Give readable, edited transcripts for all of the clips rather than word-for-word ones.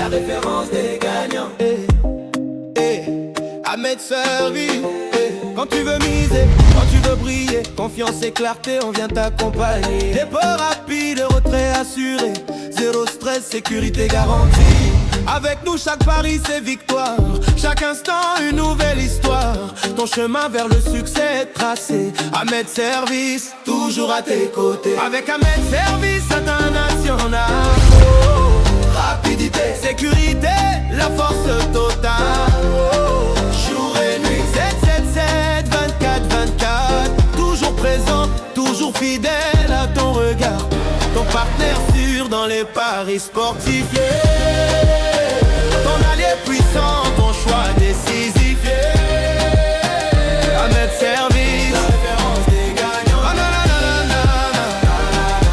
référence des gagnants. Ahmed Service, quand tu veux miser, quand tu veux briller, confiance et clarté, on vient t'accompagner. Dépôt rapide, retrait assuré, zéro stress, sécurité garantie. Avec nous chaque pari c'est victoire, chaque instant une nouvelle histoire. Ton chemin vers le succès est tracé. Ahmed Service, toujours à tes côtés. Avec Ahmed Service international, rapidité, sécurité, la force totale. Jour et nuit, 777, 24-24. Toujours présent, toujours fidèle à ton regard. Ton partenaire sûr dans les paris sportifs. Ton allié puissant, ton choix décisif. Ahmed Service, la référence des gagnants. Oh nanana,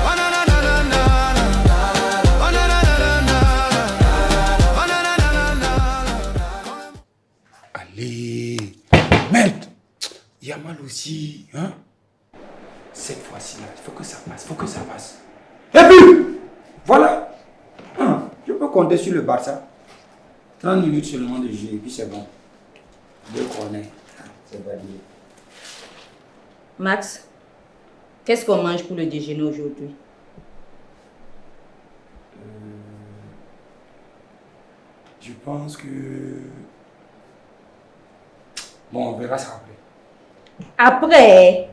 oh nanana, oh nanana. Allez, merde, il y a mal aussi, hein? Cette fois-ci là, il faut que ça passe, Et puis, voilà, je peux compter sur le Barça. 30 minutes seulement de jeu et puis c'est bon. 2 corners, c'est validé. Max, qu'est-ce qu'on mange pour le déjeuner aujourd'hui? Je pense que... Bon, on verra ça après. Après?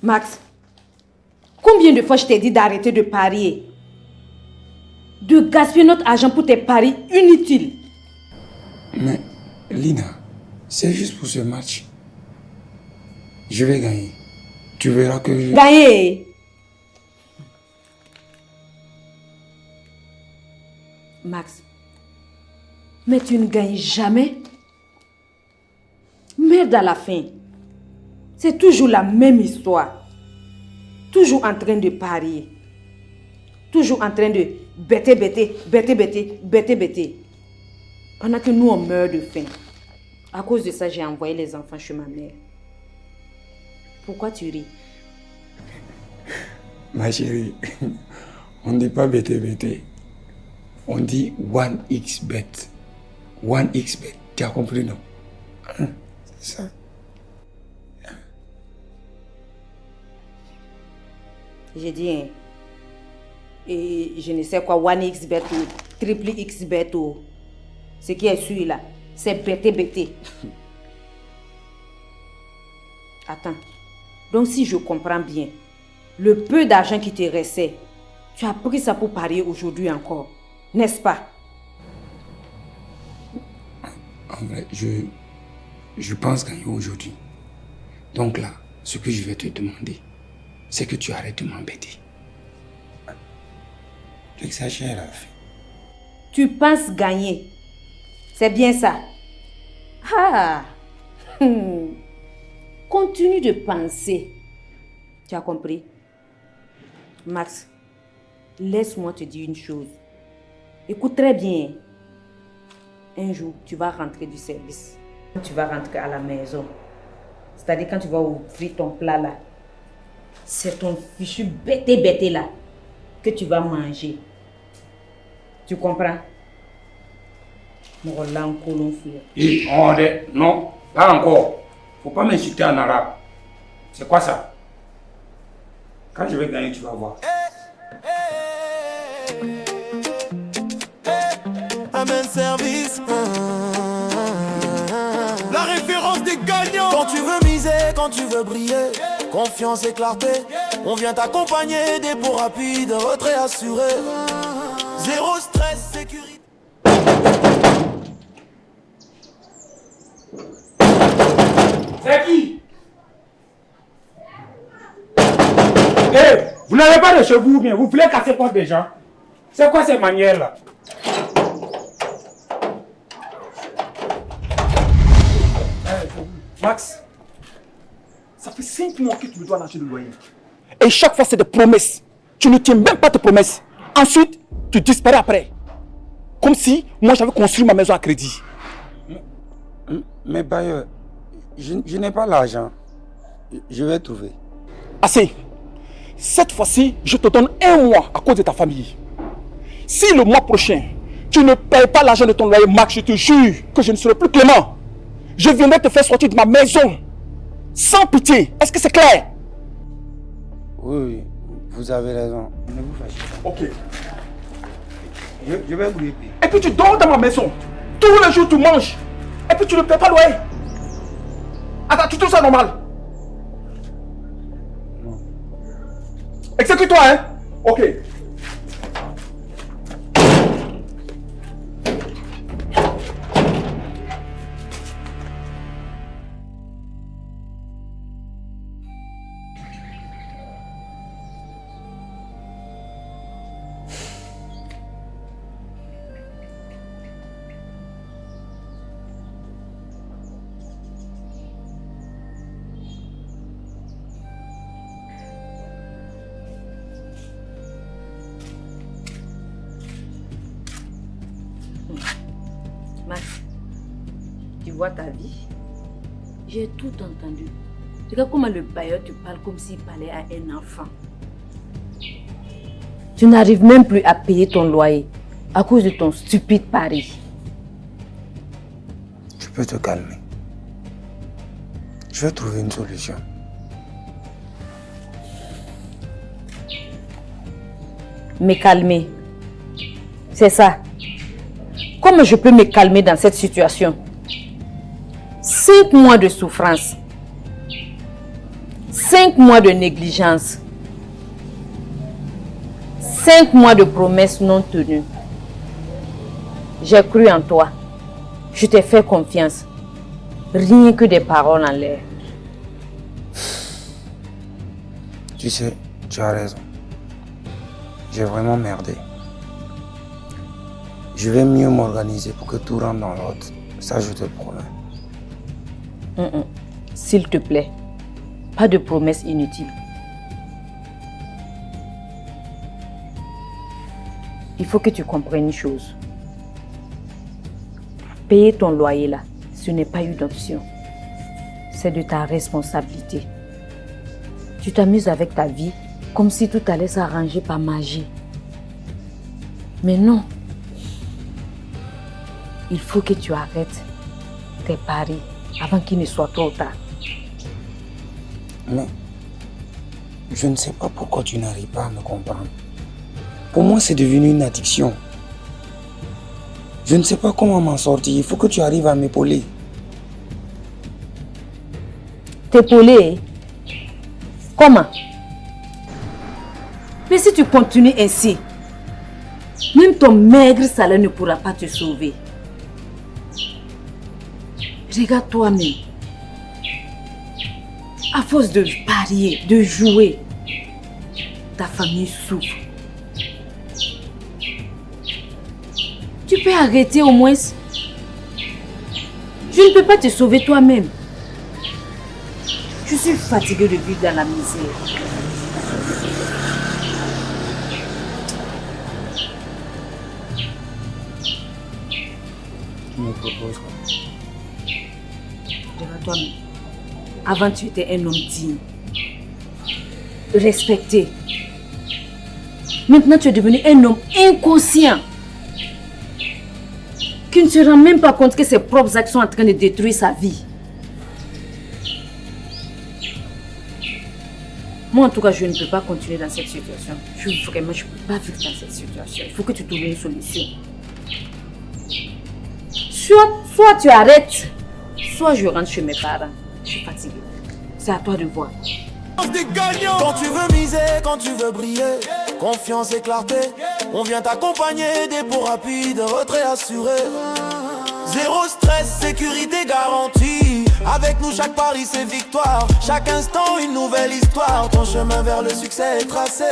Max, combien de fois je t'ai dit d'arrêter de parier? De gaspiller notre argent pour tes paris inutiles. Mais, Lina, c'est juste pour ce match. Je vais gagner. Tu verras que... Gagner? Max, mais tu ne gagnes jamais. Merde à la fin. C'est toujours la même histoire. Toujours en train de parier. Toujours en train de bêter. Pendant que nous, on meurt de faim. À cause de ça, j'ai envoyé les enfants chez ma mère. Pourquoi tu ris? Ma chérie, on ne dit pas bêter. On dit 1xbet. 1xbet. Tu as compris, non? C'est ça. J'ai dit, hein, et je ne sais quoi, 1xbet ou triple xbet ou ce qui est celui-là, c'est bêter. Attends, donc si je comprends bien, le peu d'argent qui te restait, tu as pris ça pour parier aujourd'hui encore, n'est-ce pas? En vrai, je pense gagner aujourd'hui. Donc là, ce que je vais te demander, c'est que tu arrêtes de m'embêter. Tu exagères à la fin. Tu penses gagner. C'est bien ça. Ah! Continue de penser. Tu as compris? Max, laisse-moi te dire une chose. Écoute très bien. Un jour, tu vas rentrer du service. Tu vas rentrer à la maison. C'est-à-dire quand tu vas ouvrir ton plat là, c'est ton fichu bêté là que tu vas manger. Tu comprends? Non, pas encore. Faut pas m'insulter en arabe. C'est quoi ça? Quand je vais gagner, tu vas voir. Ahmed Service, la référence des gagnants. Quand tu veux miser, quand tu veux briller, confiance et clarté, on vient t'accompagner. Dépôt rapide, retrait assuré, zéro stress, sécurité. C'est qui? Vous n'avez pas de cheveux ou bien vous voulez casser porte des gens? C'est quoi ces manières-là? Max, ça fait 5 mois que tu me dois lâcher le loyer. Et chaque fois, c'est des promesses. Tu ne tiens même pas tes promesses. Ensuite, tu disparais après. Comme si moi, j'avais construit ma maison à crédit. Mais bailleur, je n'ai pas l'argent. Je vais trouver. Assez. Cette fois-ci, je te donne 1 mois à cause de ta famille. Si le mois prochain, tu ne payes pas l'argent de ton loyer, Max, je te jure que je ne serai plus clément. Je viendrai te faire sortir de ma maison. Sans pitié. Est-ce que c'est clair? Oui, vous avez raison. Ne vous fâchez pas. Ok. Je vais vous aider. Et puis tu dors dans ma maison. Tous les jours tu manges. Et puis tu ne payes pas le loyer. Attends, tu trouves ça normal? Non. Exécute-toi, hein? Ok. Max, tu vois ta vie? J'ai tout entendu. Regarde comment le bailleur te parle comme s'il parlait à un enfant. Tu n'arrives même plus à payer ton loyer à cause de ton stupide pari. Tu peux te calmer. Je vais trouver une solution. Me calmer. C'est ça. Comment je peux me calmer dans cette situation? 5 mois de souffrance. 5 mois de négligence. 5 mois de promesses non tenues. J'ai cru en toi. Je t'ai fait confiance. Rien que des paroles en l'air. Tu sais, tu as raison. J'ai vraiment merdé. Je vais mieux m'organiser pour que tout rentre dans l'ordre. Ça, je te le promets. S'il te plaît, pas de promesses inutiles. Il faut que tu comprennes une chose. Payer ton loyer là, ce n'est pas une option. C'est de ta responsabilité. Tu t'amuses avec ta vie comme si tout allait s'arranger par magie. Mais non. Il faut que tu arrêtes tes paris avant qu'il ne soit trop tard. Mais je ne sais pas pourquoi tu n'arrives pas à me comprendre. Pour moi, c'est devenu une addiction. Je ne sais pas comment m'en sortir. Il faut que tu arrives à m'épauler. T'épauler? Comment? Mais si tu continues ainsi, même ton maigre salaire ne pourra pas te sauver. Regarde toi-même. À force de parier, de jouer, ta famille souffre. Tu peux arrêter au moins. Je ne peux pas te sauver toi-même. Je suis fatiguée de vivre dans la misère. Tu me proposes quoi? Toi-même. Avant, tu étais un homme digne, respecté. Maintenant, tu es devenu un homme inconscient, qui ne se rend même pas compte que ses propres actions sont en train de détruire sa vie. Moi, en tout cas, je ne peux pas continuer dans cette situation. Je ne peux pas vivre dans cette situation. Il faut que tu trouves une solution. Soit tu arrêtes, soit je rentre chez mes parents. Je suis fatiguée. C'est à toi de voir. Quand tu veux miser, quand tu veux briller, confiance et clarté, on vient t'accompagner, dépôt rapide, retrait assuré. Zéro stress, sécurité garantie. Avec nous chaque pari c'est victoire. Chaque instant une nouvelle histoire. Ton chemin vers le succès est tracé.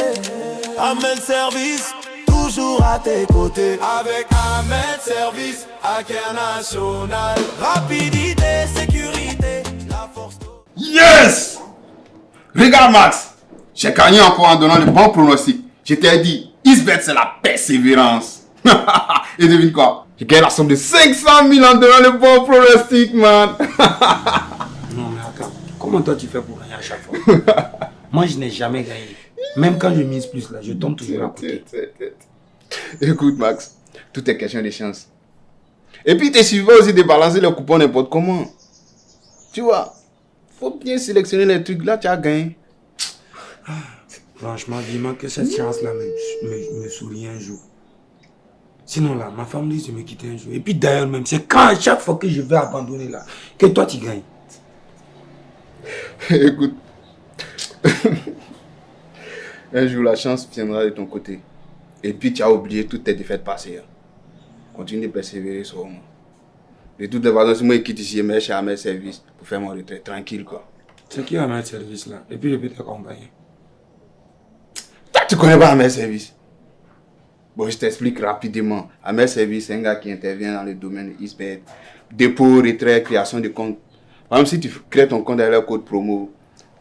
Ahmed Service, toujours à tes côtés. Avec Ahmed Service, Hacker National. Rapidité, sécurité, la force. Yes! Regarde Max, j'ai gagné encore en donnant le bon pronostic. Je t'ai dit, Isbeth c'est la persévérance. Et devine quoi? J'ai gagné la somme de 500 000 en donnant le bon pronostic, man. Non mais attends, comment toi tu fais pour gagner à chaque fois? Moi je n'ai jamais gagné. Même quand je mise plus là, je tombe toujours à côté. Écoute, Max, tout est question de chance. Et puis, t'es suffisant aussi de balancer le coupon n'importe comment. Tu vois, faut bien sélectionner les trucs. Là, tu as gagné. Franchement, dis-moi que cette chance-là me sourit un jour. Sinon, là, ma femme dit de me quitter un jour. Et puis d'ailleurs, même, c'est quand à chaque fois que je vais abandonner là, que toi, tu gagnes. Écoute, un jour, la chance viendra de ton côté. Et puis, tu as oublié toutes tes défaites passées. Hein. Continue de persévérer sur moi. De toutes les façons, si moi je quitte ici, je vais chez mes services pour faire mon retraite tranquille, quoi. C'est qui à mes services là? Et puis je peux t'accompagner. Toi, tu connais pas mes services? Bon, je t'explique rapidement. À mes services, c'est un gars qui intervient dans le domaine de Isbet. Dépôt, retrait, création de compte. Par exemple, si tu crées ton compte avec le code promo,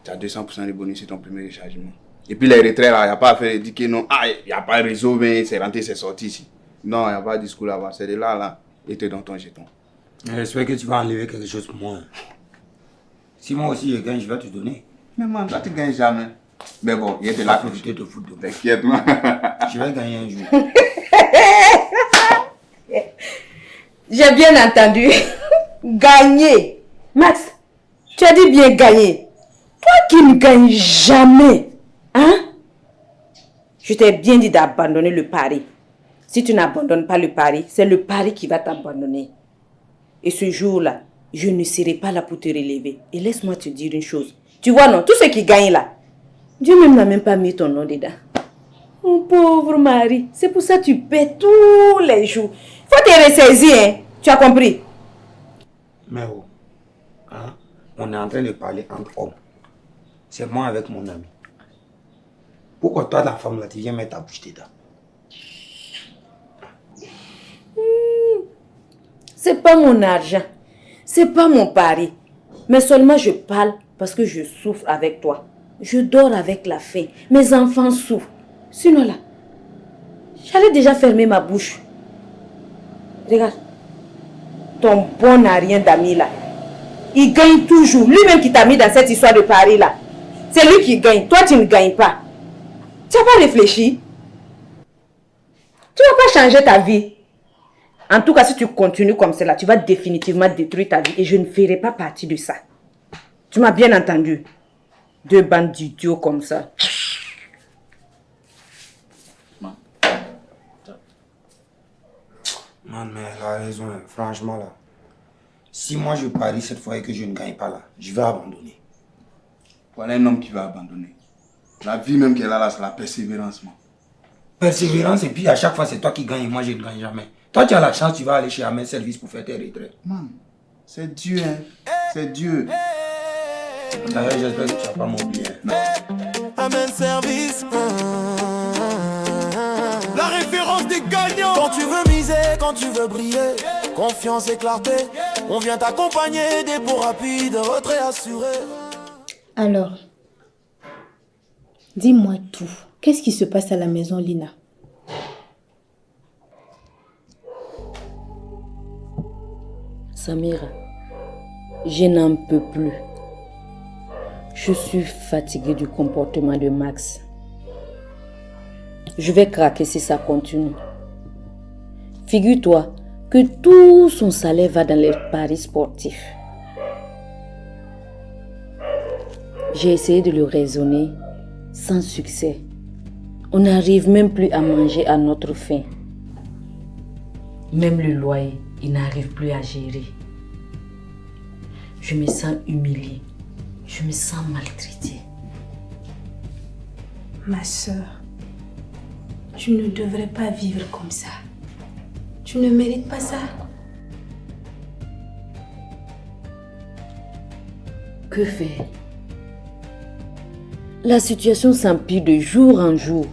tu as 200% de bonus sur ton premier rechargement. Et puis les retraits là, il n'y a pas à faire dire que non, il n'y a pas de réseau, mais c'est rentré, c'est sorti ici. Non, il n'y a pas de discours là-bas. C'est de là, et tu es dans ton jeton. J'espère que tu vas enlever quelque chose pour moi. Si moi aussi je gagne, je vais te donner. Mais man, toi tu gagnes jamais. Mais bon, il y a de la profiter de foot. T'inquiète, moi. Je vais gagner un jour. J'ai bien entendu. Gagner. Max, tu as dit bien gagner. Toi qui ne gagnes jamais. Hein? Je t'ai bien dit d'abandonner le pari. Si tu n'abandonnes pas le pari, c'est le pari qui va t'abandonner. Et ce jour-là, je ne serai pas là pour te relever. Et laisse-moi te dire une chose. Tu vois, non, tous ceux qui gagnent là, Dieu même n'a même pas mis ton nom dedans. Mon pauvre mari, c'est pour ça que tu paies tous les jours. Faut te ressaisir, hein. Tu as compris? Mais oh, hein? On est en train de parler entre hommes. C'est moi avec mon ami. Pourquoi toi, la femme là, tu viens mettre ta bouche dedans? C'est pas mon argent. C'est pas mon pari. Mais seulement je parle parce que je souffre avec toi. Je dors avec la faim. Mes enfants souffrent. Sinon là, j'allais déjà fermer ma bouche. Regarde. Ton bon n'a rien d'amis là. Il gagne toujours. Lui-même qui t'a mis dans cette histoire de pari là. C'est lui qui gagne. Toi, tu ne gagnes pas. Tu n'as pas réfléchi. Tu ne vas pas changer ta vie. En tout cas, si tu continues comme cela, tu vas définitivement détruire ta vie et je ne ferai pas partie de ça. Tu m'as bien entendu. Deux bandes d'idiots comme ça. Man, mais elle a raison, hein. Franchement là. Si moi je parie cette fois et que je ne gagne pas là, je vais abandonner. Voilà un homme qui va abandonner. La vie même qu'elle a là, c'est la persévérance, man. Persévérance et puis à chaque fois c'est toi qui gagnes et moi je ne gagne jamais. Toi tu as la chance, tu vas aller chez Amen Service pour faire tes retraits. Man, c'est Dieu, hein. C'est Dieu. D'ailleurs j'espère que tu vas pas m'oublier. Amen Service. La référence des gagnants. Quand tu veux miser, quand tu veux briller, confiance et clarté, on vient t'accompagner, dépôt rapide, retrait assuré. Alors, dis-moi tout. Qu'est-ce qui se passe à la maison, Lina? Samira, je n'en peux plus. Je suis fatiguée du comportement de Max. Je vais craquer si ça continue. Figure-toi que tout son salaire va dans les paris sportifs. J'ai essayé de le raisonner sans succès. On n'arrive même plus à manger à notre faim. Même le loyer, il n'arrive plus à gérer. Je me sens humiliée. Je me sens maltraitée. Ma soeur, tu ne devrais pas vivre comme ça. Tu ne mérites pas ça. Que faire? La situation s'empire de jour en jour.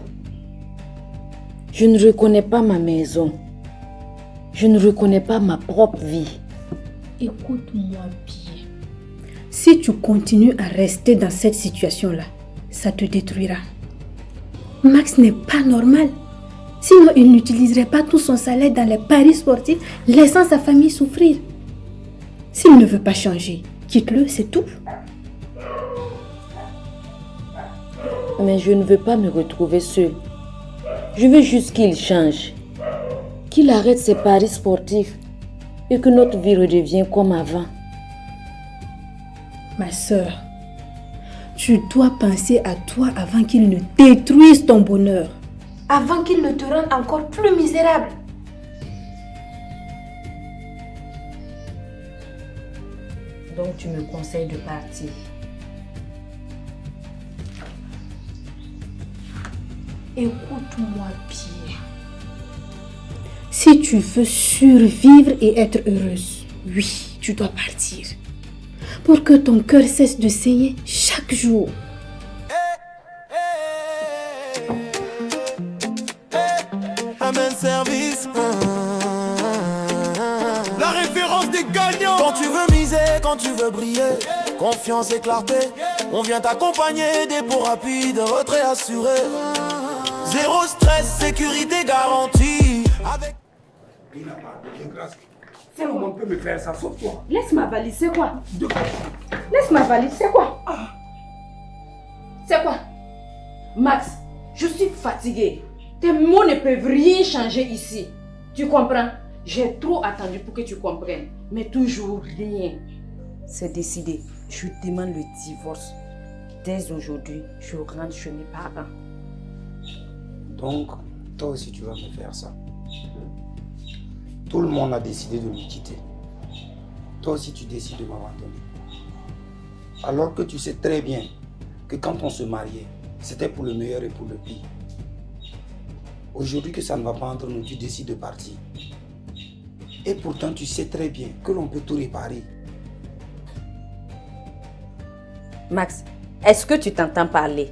Je ne reconnais pas ma maison. Je ne reconnais pas ma propre vie. Écoute-moi bien. Si tu continues à rester dans cette situation-là, ça te détruira. Max n'est pas normal. Sinon, il n'utiliserait pas tout son salaire dans les paris sportifs, laissant sa famille souffrir. S'il ne veut pas changer, quitte-le, c'est tout. Mais je ne veux pas me retrouver seule. Je veux juste qu'il change. Qu'il arrête ses paris sportifs et que notre vie redevienne comme avant. Ma sœur, tu dois penser à toi avant qu'il ne détruise ton bonheur. Avant qu'il ne te rende encore plus misérable. Donc tu me conseilles de partir. Écoute-moi bien. Si tu veux survivre et être heureuse, oui, tu dois partir. Pour que ton cœur cesse de saigner chaque jour. Amen service. La référence des gagnants. Quand tu veux miser, quand tu veux briller, confiance et clarté, on vient t'accompagner. Dépôt rapide, retrait assuré. Zéro stress, sécurité garantie. Avec... Il n'a pas de grâce. Tout le monde peut me faire ça, sauf toi. Laisse ma valise, c'est quoi? De quoi? Laisse ma valise, c'est quoi? C'est quoi? Max, je suis fatiguée. Tes mots ne peuvent rien changer ici. Tu comprends? J'ai trop attendu pour que tu comprennes. Mais toujours rien. C'est décidé. Je demande le divorce. Dès aujourd'hui, je rentre chez mes parents. Donc, toi aussi tu vas me faire ça. Tout le monde a décidé de me quitter. Toi aussi tu décides de m'abandonner. Alors que tu sais très bien que quand on se mariait, c'était pour le meilleur et pour le pire. Aujourd'hui que ça ne va pas entre nous, tu décides de partir. Et pourtant tu sais très bien que l'on peut tout réparer. Max, est-ce que tu t'entends parler?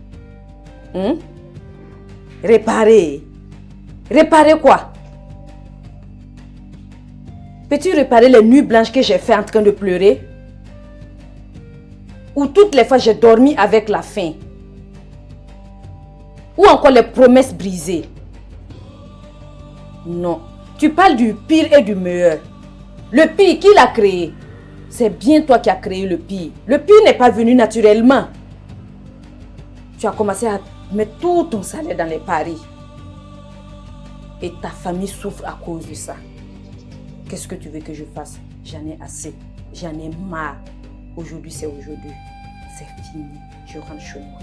Réparer? Réparer quoi? Peux-tu réparer les nuits blanches que j'ai fait en train de pleurer? Ou toutes les fois j'ai dormi avec la faim? Ou encore les promesses brisées? Non, tu parles du pire et du meilleur. Le pire, qui l'a créé? C'est bien toi qui as créé le pire. Le pire n'est pas venu naturellement. Tu as commencé à mettre tout ton salaire dans les paris. Et ta famille souffre à cause de ça. Qu'est-ce que tu veux que je fasse? J'en ai assez. J'en ai marre. Aujourd'hui, c'est aujourd'hui. C'est fini. Je rentre chez moi.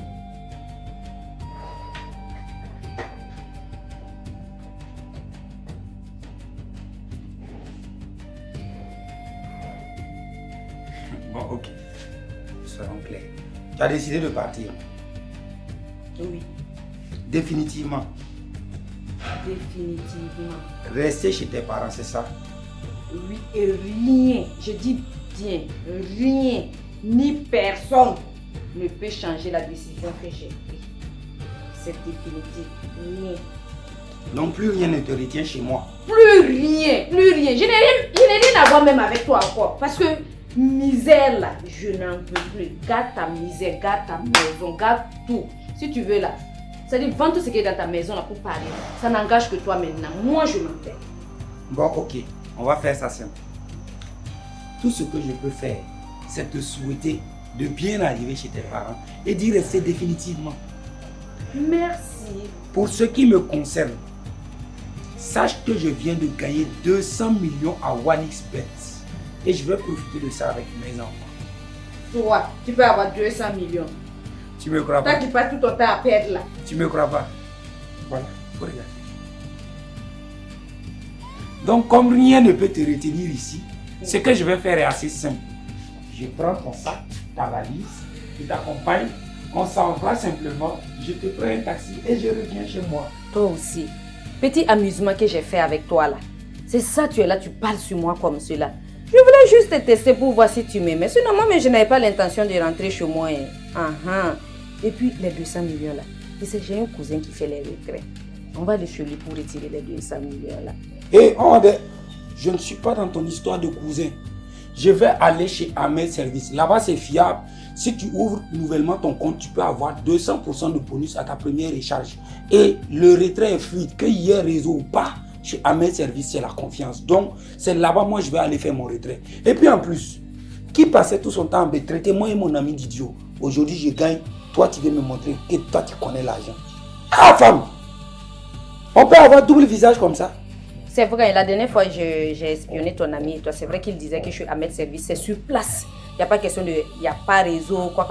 Bon, ok. Soyons clairs. Tu as décidé de partir? Oui, Définitivement. définitivement. Rester chez tes parents, c'est ça? Oui, et rien, je dis bien, rien, ni personne ne peut changer la décision que j'ai prise. C'est définitif, rien. Donc plus rien ne te retient chez moi. Plus rien, plus rien. Je n'ai rien à voir même avec toi encore. Parce que misère là, je n'en peux plus. Garde ta misère, garde ta maison, garde tout. Si tu veux là, c'est-à-dire vends tout ce qui est dans ta maison là pour parler. Ça n'engage que toi maintenant. Moi je m'en vais. Bon, ok. On va faire ça simple. Tout ce que je peux faire, c'est te souhaiter de bien arriver chez tes parents et d'y rester définitivement. Merci. Pour ce qui me concerne, sache que je viens de gagner 200 millions à 1xBet et je vais profiter de ça avec mes enfants. Toi, tu peux avoir 200 millions. Tu me crois Toi pas? qui passes tout ton temps à perdre là. Tu me crois pas? Voilà, faut regarder. Donc comme rien ne peut te retenir ici, ce que je vais faire est assez simple. Je prends ton sac, ta valise, je t'accompagne, on s'en va simplement, je te prends un taxi et je reviens chez moi. Toi aussi. Petit amusement que j'ai fait avec toi là. C'est ça, tu es là, tu parles sur moi comme cela. Je voulais juste te tester pour voir si tu m'aimais. Sinon, moi, mais je n'avais pas l'intention de rentrer chez moi. Et puis, les 200 millions là. Tu sais, j'ai un cousin qui fait les retraits. On va aller chez lui pour retirer les 200 millions là. Et je ne suis pas dans ton histoire de cousin. Je vais aller chez Ahmed Service. Là-bas, c'est fiable. Si tu ouvres nouvellement ton compte, tu peux avoir 200% de bonus à ta première recharge. Et le retrait est fluide. Qu'il y ait réseau ou pas, chez Ahmed Service, c'est la confiance. Donc, c'est là-bas, moi, je vais aller faire mon retrait. Et puis, en plus, qui passait tout son temps à me traiter, moi et mon ami d'idiot. Aujourd'hui, je gagne. Toi, tu viens me montrer que toi, tu connais l'argent. Ah, femme! On On peut avoir double visage comme ça. C'est vrai, la dernière fois, j'ai espionné ton ami et toi. C'est vrai qu'il disait que je suis Ahmed Service. C'est sur place. Il n'y a pas question de... Il n'y a pas réseau, quoi.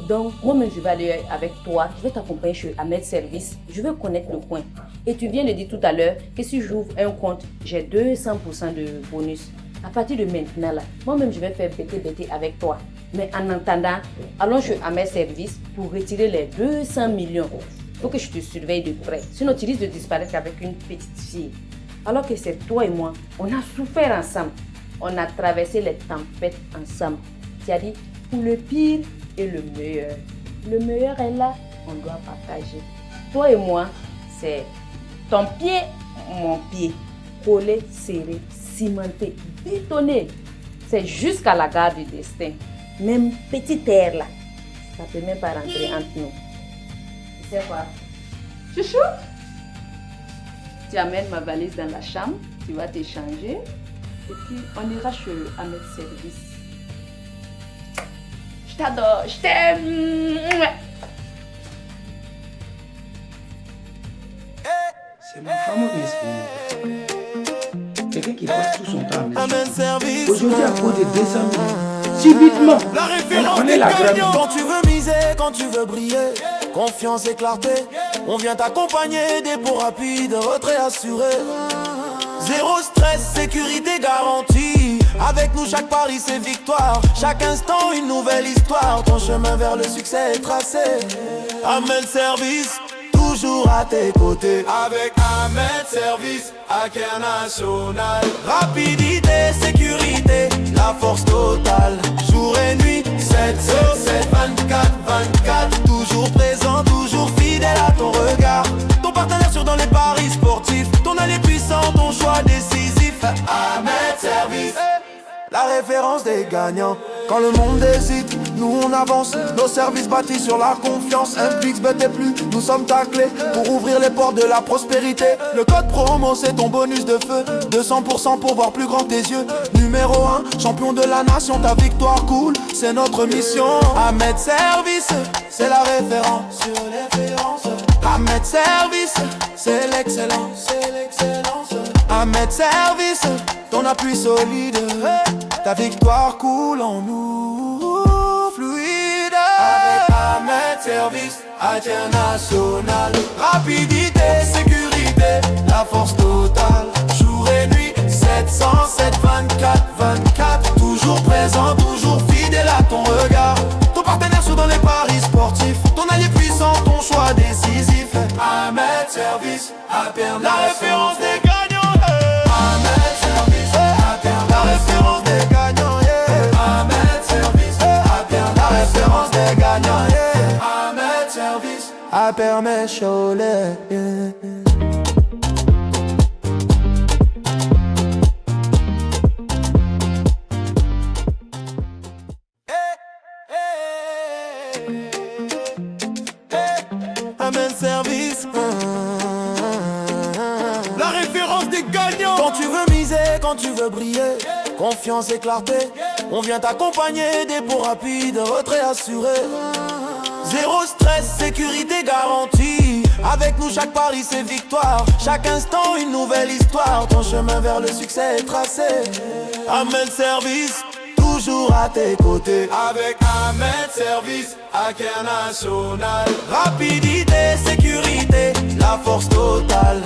Donc, moi-même, je vais aller avec toi. Je vais t'accompagner chez Ahmed Service. Je vais connaître le coin. Et tu viens de dire tout à l'heure que si j'ouvre un compte, j'ai 200% de bonus. À partir de maintenant, là, moi-même, je vais faire bêter avec toi. Mais en attendant, allons chez Ahmed Service pour retirer les 200 millions. Il faut que je te surveille de près. Sinon, tu risques de disparaître avec une petite fille. Alors que c'est toi et moi, on a souffert ensemble. On a traversé les tempêtes ensemble. Tu as dit, pour le pire et le meilleur. Le meilleur est là, on doit partager. Toi et moi, c'est ton pied, mon pied. Collé, serré, cimenté, bétonné. C'est jusqu'à la gare du destin. Même petite air là, ça ne peut même pas rentrer entre nous. Tu sais quoi? Chouchou? Tu amènes ma valise dans la chambre, tu vas t'échanger et puis on ira chez Ahmed Service. Je t'adore, je t'aime. C'est ma femme ou bien c'est quelqu'un qui passe tout son temps à la Ahmed maison. Service. Aujourd'hui, à cause de 200 millions, subitement, La référence on des est la gagnants. grave. Quand tu veux miser, quand tu veux briller, confiance et clarté, on vient t'accompagner, dépôt rapide, retrait assuré. Zéro stress, sécurité garantie. Avec nous chaque pari c'est victoire. Chaque instant une nouvelle histoire. Ton chemin vers le succès est tracé. Ahmed Service, toujours à tes côtés. Avec Ahmed Service, hacker national. Rapidité, sécurité, la force totale. Jour et nuit, 7, 24. Toujours présent, toujours fidèle à ton regard. Ton partenaire sûr dans les paris sportifs. Ton allié puissant, ton choix décisif. Ahmed Service, la référence des gagnants. Quand le monde hésite, nous on avance. Nos services bâtis sur la confiance. Un Pixbet et plus, nous sommes ta clé pour ouvrir les portes de la prospérité. Le code promo c'est ton bonus de feu. 200% pour voir plus grand tes yeux. Numéro 1, champion de la nation. Ta victoire cool, c'est notre mission. Ahmed Service, c'est la référence sur les références. Ahmed Service, c'est l'excellence. Ahmed Service, ton appui solide. Ta victoire coule en nous, fluide. Avec Ahmed Service, international. Rapidité, sécurité, la force totale. Jour et nuit, 707, 24. Toujours présent, toujours fidèle à ton regard. Ton partenaire sûr dans les paris sportifs. Ton allié puissant, ton choix décisif. Ahmed Service, la référence des gagnants. Ahmed Service, la référence des gagnants. Ahmed Service, la référence des gagnants. Ahmed Service, à permet Cholet. Ahmed Service, la référence des gagnants. Quand tu veux miser, quand tu veux briller, confiance et clarté, on vient t'accompagner, dépôt rapide, retrait assuré. Zéro stress, sécurité garantie. Avec nous chaque pari c'est victoire. Chaque instant une nouvelle histoire. Ton chemin vers le succès est tracé. Ahmed Service, toujours à tes côtés. Avec Ahmed Service, hacker national. Rapidité, sécurité, la force totale.